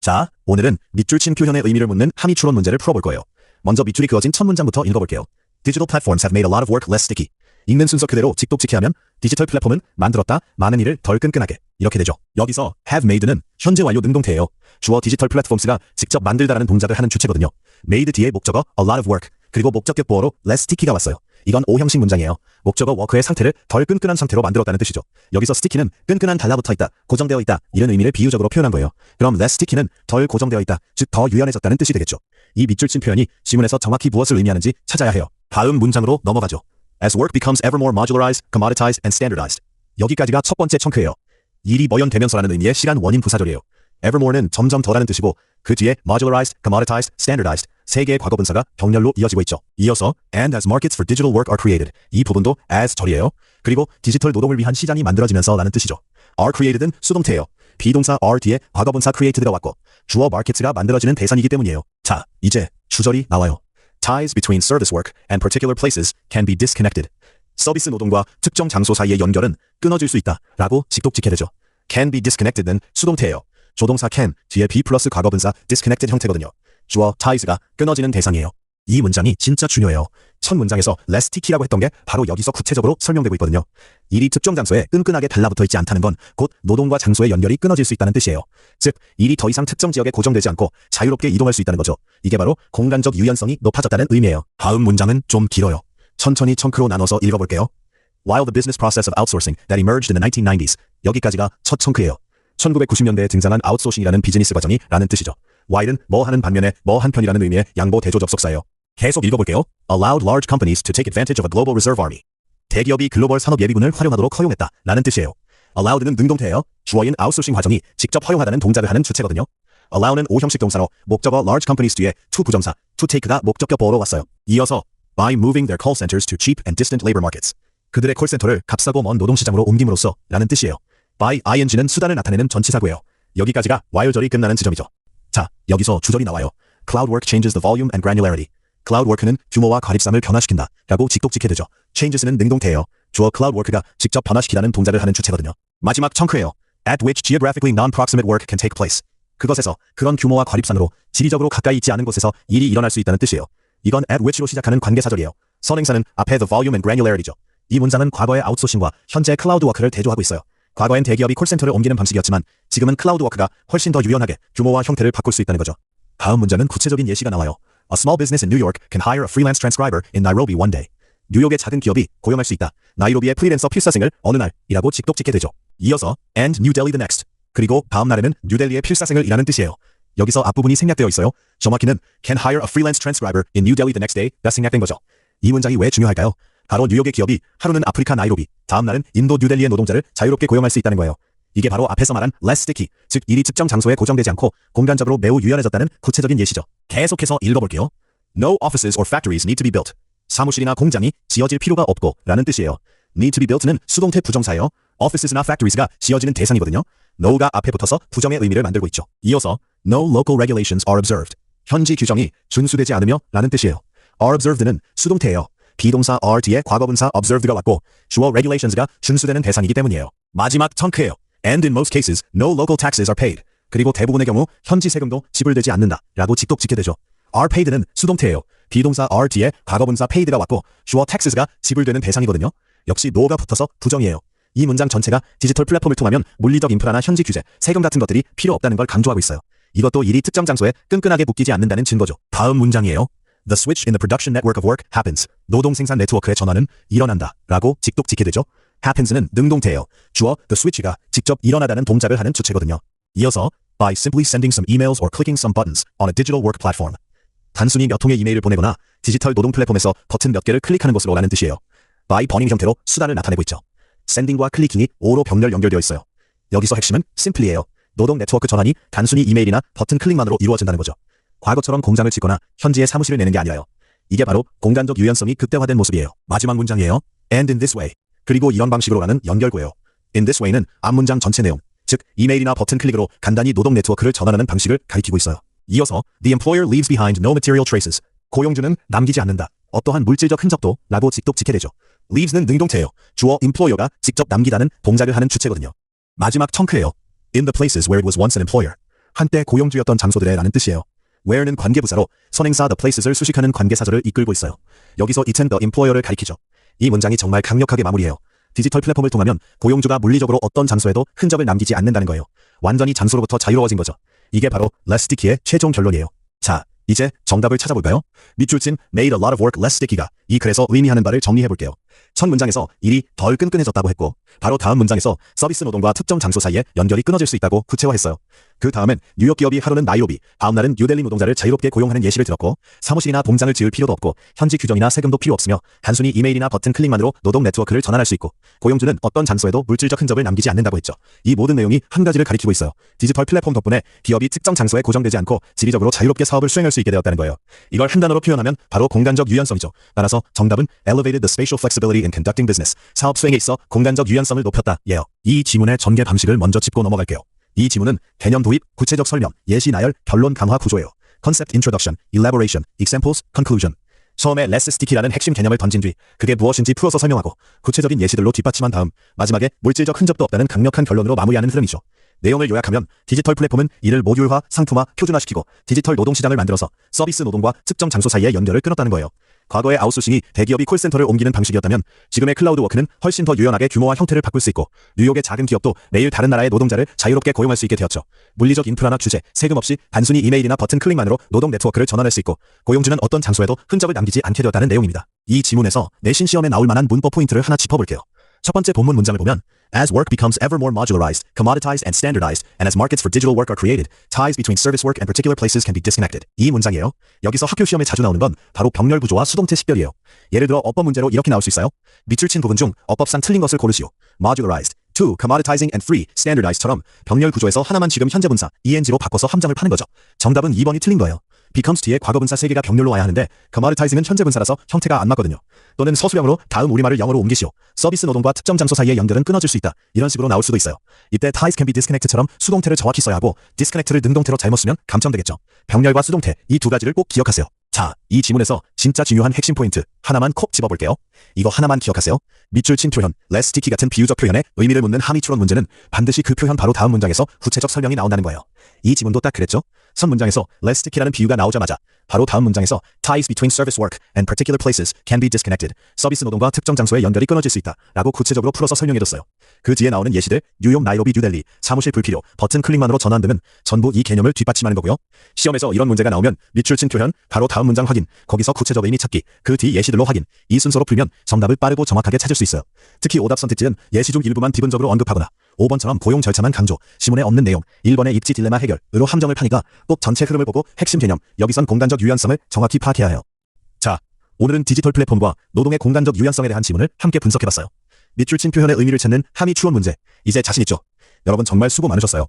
자, 오늘은 밑줄 친 표현의 의미를 묻는 함의 추론 문제를 풀어볼 거예요. 먼저 밑줄이 그어진 첫 문장부터 읽어볼게요. Digital platforms have made a lot of work less sticky. 읽는 순서 그대로 직독직해 하면 디지털 플랫폼은 만들었다, 많은 일을 덜 끈끈하게 이렇게 되죠. 여기서 have made는 현재 완료 능동태예요. 주어 디지털 플랫폼스가 직접 만들다라는 동작을 하는 주체거든요. made 뒤에 목적어 a lot of work, 그리고 목적격 보어로 less sticky가 왔어요. 이건 O형식 문장이에요. 목적어 워크의 상태를 덜 끈끈한 상태로 만들었다는 뜻이죠. 여기서 sticky는 끈끈한 달라붙어 있다, 고정되어 있다 이런 의미를 비유적으로 표현한 거예요. 그럼 less sticky는 덜 고정되어 있다, 즉 더 유연해졌다는 뜻이 되겠죠. 이 밑줄친 표현이 지문에서 정확히 무엇을 의미하는지 찾아야 해요. 다음 문장으로 넘어가죠. As work becomes ever more modularized, commoditized, and standardized. 여기까지가 첫 번째 청크예요. 일이 머연되면서라는 의미의 시간 원인 부사절이에요. evermore는 점점 더라는 뜻이고 그 뒤에 modularized, commoditized, standardized 세 개의 과거분사가 병렬로 이어지고 있죠. 이어서 and as markets for digital work are created. 이 부분도 as 절이에요. 그리고 디지털 노동을 위한 시장이 만들어지면서 라는 뜻이죠. are created은 수동태예요. 비동사 are 뒤에 과거분사 created가 왔고 주어 markets가 만들어지는 대상이기 때문이에요. 자, 이제 주절이 나와요. Ties between service work and particular places can be disconnected. 서비스 노동과 특정 장소 사이의 연결은 끊어질 수 있다 라고 직독직해 되죠. can be disconnected는 수동태예요. 조동사 can 뒤에 be 플러스 과거분사 disconnected 형태거든요. 주어 ties가 끊어지는 대상이에요. 이 문장이 진짜 중요해요. 첫 문장에서 less sticky라고 했던 게 바로 여기서 구체적으로 설명되고 있거든요. 일이 특정 장소에 끈끈하게 달라붙어 있지 않다는 건 곧 노동과 장소의 연결이 끊어질 수 있다는 뜻이에요. 즉, 일이 더 이상 특정 지역에 고정되지 않고 자유롭게 이동할 수 있다는 거죠. 이게 바로 공간적 유연성이 높아졌다는 의미예요. 다음 문장은 좀 길어요. 천천히 청크로 나눠서 읽어볼게요. While the business process of outsourcing that emerged in the 1990s. 여기까지가 첫 청크예요. 1990년대에 등장한 아웃소싱이라는 비즈니스 과정이 라는 뜻이죠. while은 뭐 하는 반면에 뭐 한편이라는 의미의 양보 대조 접속사예요. 계속 읽어볼게요. Allowed large companies to take advantage of a global reserve army. 대기업이 글로벌 산업 예비군을 활용하도록 허용했다 라는 뜻이에요. allowed는 능동태예요. 주어인 아웃소싱 과정이 직접 허용하다는 동작을 하는 주체거든요. allow는 O형식 동사로 목적어 large companies 뒤에 to 부정사 to take가 목적격 보어로 왔어요. 이어서 by moving their call centers to cheap and distant labor markets. 그들의 콜센터를 값싸고 먼 노동시장으로 옮김으로써 라는 뜻이에요. by ing는 수단을 나타내는 전치사고예요. 여기까지가 while절이 끝나는 지점이죠. 자, 여기서 주절이 나와요. Cloud work changes the volume and granularity. Cloud work는 규모와 과립sam을 변화시킨다 라고 직독직해 되죠. changes는 능동태예요. 주어 cloud work가 직접 변화시키다는 동작을 하는 주체거든요. 마지막 청크예요. at which geographically non-proximate work can take place. 그것에서 그런 규모와 과립상으로 지리적으로 가까이 있지 않은 곳에서 일이 일어날 수 있다는 뜻이에요. 이건 at which로 시작하는 관계사절이에요. 선행사는 앞에 the volume and granularity죠. 이 문장은 과거의 아웃소싱과 현재 클라우드 워크를 대조하고 있어요. 과거엔 대기업이 콜센터를 옮기는 방식이었지만 지금은 클라우드 워크가 훨씬 더 유연하게 규모와 형태를 바꿀 수 있다는 거죠. 다음 문장은 구체적인 예시가 나와요. A small business in New York can hire a freelance transcriber in Nairobi one day. 뉴욕의 작은 기업이 고용할 수 있다. 나이로비의 프리랜서 필사생을 어느 날이라고 직독직해 되죠. 이어서 and New Delhi the next. 그리고 다음 날에는 뉴델리의 필사생을 이라는 뜻이에요. 여기서 앞부분이 생략되어 있어요. 정확히는 can hire a freelance transcriber in New Delhi the next day가 생략된 거죠. 이 문장이 왜 중요할까요? 바로 뉴욕의 기업이 하루는 아프리카 나이로비, 다음 날은 인도 뉴델리의 노동자를 자유롭게 고용할 수 있다는 거예요. 이게 바로 앞에서 말한 less sticky, 즉 일이 특정 장소에 고정되지 않고 공간적으로 매우 유연해졌다는 구체적인 예시죠. 계속해서 읽어볼게요. No offices or factories need to be built. 사무실이나 공장이 지어질 필요가 없고 라는 뜻이에요. need to be built는 수동태 부정사예요. offices나 factories가 지어지는 대상이거든요. no가 앞에 붙어서 부정의 의미를 만들고 있죠. 이어서 no local regulations are observed. 현지 규정이 준수되지 않으며 라는 뜻이에요. are observed는 수동태예요. 비동사 are 뒤에 과거분사 observed가 왔고 주어 regulations가 준수되는 대상이기 때문이에요. 마지막 청크예요. And in most cases, no local taxes are paid. 그리고 대부분의 경우 현지 세금도 지불되지 않는다 라고 직독직해 되죠. are paid는 수동태예요. 비동사 are 뒤에 과거분사 paid가 왔고 주어 taxes가 지불되는 대상이거든요. 역시 no가 붙어서 부정이에요. 이 문장 전체가 디지털 플랫폼을 통하면 물리적 인프라나 현지 규제, 세금 같은 것들이 필요 없다는 걸 강조하고 있어요. 이것도 일이 특정 장소에 끈끈하게 묶이지 않는다는 증거죠. 다음 문장이에요. The switch in the production network of work happens. 노동 생산 네트워크의 전환은 일어난다 라고 직독직해 되죠. happens는 능동태예요. 주어 the switch가 직접 일어나다는 동작을 하는 주체거든요. 이어서 by simply sending some emails or clicking some buttons on a digital work platform. 단순히 몇 통의 이메일을 보내거나 디지털 노동 플랫폼에서 버튼 몇 개를 클릭하는 것으로 라는 뜻이에요. by 버닝 형태로 수단을 나타내고 있죠. sending과 클릭ing이 O로 병렬 연결되어 있어요. 여기서 핵심은 simply예요. 노동 네트워크 전환이 단순히 이메일이나 버튼 클릭만으로 이루어진다는 거죠. 과거처럼 공장을 짓거나 현지에 사무실을 내는 게 아니라요. 이게 바로 공간적 유연성이 극대화된 모습이에요. 마지막 문장이에요. And in this way. 그리고 이런 방식으로라는 연결구예요. In this way는 앞문장 전체 내용, 즉 이메일이나 버튼 클릭으로 간단히 노동 네트워크를 전환하는 방식을 가리키고 있어요. 이어서 The employer leaves behind no material traces. 고용주는 남기지 않는다. 어떠한 물질적 흔적도 라고 직독직해 되죠. leaves는 능동태예요. 주어 employer가 직접 남기다는 동작을 하는 주체거든요. 마지막 청크예요. In the places where it was once an employer. 한때 고용주였던 장소들의 라는 뜻이에요. where는 관계부사로 선행사 the places을 수식하는 관계사절을 이끌고 있어요. 여기서 it은 the employer를 가리키죠. 이 문장이 정말 강력하게 마무리해요. 디지털 플랫폼을 통하면 고용주가 물리적으로 어떤 장소에도 흔적을 남기지 않는다는 거예요. 완전히 장소로부터 자유로워진 거죠. 이게 바로 less sticky의 최종 결론이에요. 자, 이제 정답을 찾아볼까요? 밑줄 친 made a lot of work less sticky가 이 글에서 의미하는 바를 정리해볼게요. 첫 문장에서 일이 덜 끈끈해졌다고 했고 바로 다음 문장에서 서비스 노동과 특정 장소 사이에 연결이 끊어질 수 있다고 구체화했어요. 그 다음엔 뉴욕 기업이 하루는 나이로비, 다음 날은 뉴델리 노동자를 자유롭게 고용하는 예시를 들었고 사무실이나 공장을 지을 필요도 없고 현지 규정이나 세금도 필요 없으며 단순히 이메일이나 버튼 클릭만으로 노동 네트워크를 전환할 수 있고 고용주는 어떤 장소에도 물질적 흔적을 남기지 않는다고 했죠. 이 모든 내용이 한 가지를 가리키고 있어요. 디지털 플랫폼 덕분에 기업이 특정 장소에 고정되지 않고 지리적으로 자유롭게 사업을 수행할 수 있게 되었다는 거예요. 이걸 한 단어로 표현하면 바로 공간적 유연성이죠. 따라서 정답은 elevated the spatial flexibility in conducting business. 사업 수행에 있어 공간적 유연성을 높였다. 예요. 이 지문의 전개 방식을 먼저 짚고 넘어갈게요. 이 지문은 개념 도입, 구체적 설명, 예시 나열, 결론 강화 구조예요. Concept introduction, elaboration, examples, conclusion. 처음에 less sticky라는 핵심 개념을 던진 뒤 그게 무엇인지 풀어서 설명하고 구체적인 예시들로 뒷받침한 다음 마지막에 물질적 흔적도 없다는 강력한 결론으로 마무리하는 흐름이죠. 내용을 요약하면 디지털 플랫폼은 이를 모듈화, 상품화, 표준화시키고 디지털 노동시장을 만들어서 서비스 노동과 특정 장소 사이의 연결을 끊었다는 거예요. 과거의 아웃소싱이 대기업이 콜센터를 옮기는 방식이었다면 지금의 클라우드 워크는 훨씬 더 유연하게 규모와 형태를 바꿀 수 있고 뉴욕의 작은 기업도 매일 다른 나라의 노동자를 자유롭게 고용할 수 있게 되었죠. 물리적 인프라나 규제, 세금 없이 단순히 이메일이나 버튼 클릭만으로 노동 네트워크를 전환할 수 있고 고용주는 어떤 장소에도 흔적을 남기지 않게 되었다는 내용입니다. 이 지문에서 내신 시험에 나올 만한 문법 포인트를 하나 짚어볼게요. 첫 번째 본문 문장을 보면 As work becomes ever more modularized, commoditized and standardized, and as markets for digital work are created, ties between service work and particular places can be disconnected. 이 문장이에요. 여기서 학교 시험에 자주 나오는 건 바로 병렬 구조와 수동태 식별이에요. 예를 들어 어법 문제로 이렇게 나올 수 있어요. 밑줄 친 부분 중 어법상 틀린 것을 고르시오. Modularized, to, commoditizing and free, standardized처럼 병렬 구조에서 하나만 지금 현재 분사, eng로 바꿔서 함정을 파는 거죠. 정답은 2번이 틀린 거예요. becomes 뒤에 과거분사 3개가 병렬로 와야 하는데 commoditizing은 현재 분사라서 형태가 안 맞거든요. 또는 서술형으로 다음 우리말을 영어로 옮기시오. 서비스 노동과 특정 장소 사이의 연결은 끊어질 수 있다. 이런 식으로 나올 수도 있어요. 이때 ties can be disconnected처럼 수동태를 정확히 써야 하고 disconnected를 능동태로 잘못 쓰면 감점되겠죠. 병렬과 수동태 이 두 가지를 꼭 기억하세요. 자, 이 지문에서 진짜 중요한 핵심 포인트 하나만 콕 집어볼게요. 이거 하나만 기억하세요. 밑줄 친 표현, less sticky 같은 비유적 표현에 의미를 묻는 함의 추론 문제는 반드시 그 표현 바로 다음 문장에서 구체적 설명이 나온다는 거예요. 이 지문도 딱 그랬죠? 첫 문장에서 less sticky라는 비유가 나오자마자 바로 다음 문장에서 ties between service work and particular places can be disconnected. 서비스 노동과 특정 장소의 연결이 끊어질 수 있다. 라고 구체적으로 풀어서 설명해줬어요. 그 뒤에 나오는 예시들 뉴욕, 나이로비, 뉴델리, 사무실 불필요, 버튼 클릭만으로 전환 등은 전부 이 개념을 뒷받침하는 거고요. 시험에서 이런 문제가 나오면 밑줄 친 표현, 바로 다음 문장 확인, 거기서 구체적 의미 찾기, 그 뒤 예시들로 확인, 이 순서로 풀면 정답을 빠르고 정확하게 찾을 수 있어요. 특히 오답 선택지는 예시 중 일부만 기본적으로 언급하거나 5번처럼 고용 절차만 강조, 시문에 없는 내용, 1번의 입지 딜레마 해결으로 함정을 파니까 꼭 전체 흐름을 보고 핵심 개념, 여기선 공간적 유연성을 정확히 파악해야 해요. 자, 오늘은 디지털 플랫폼과 노동의 공간적 유연성에 대한 지문을 함께 분석해봤어요. 밑줄 친 표현의 의미를 찾는 함의 추론 문제, 이제 자신 있죠? 여러분 정말 수고 많으셨어요.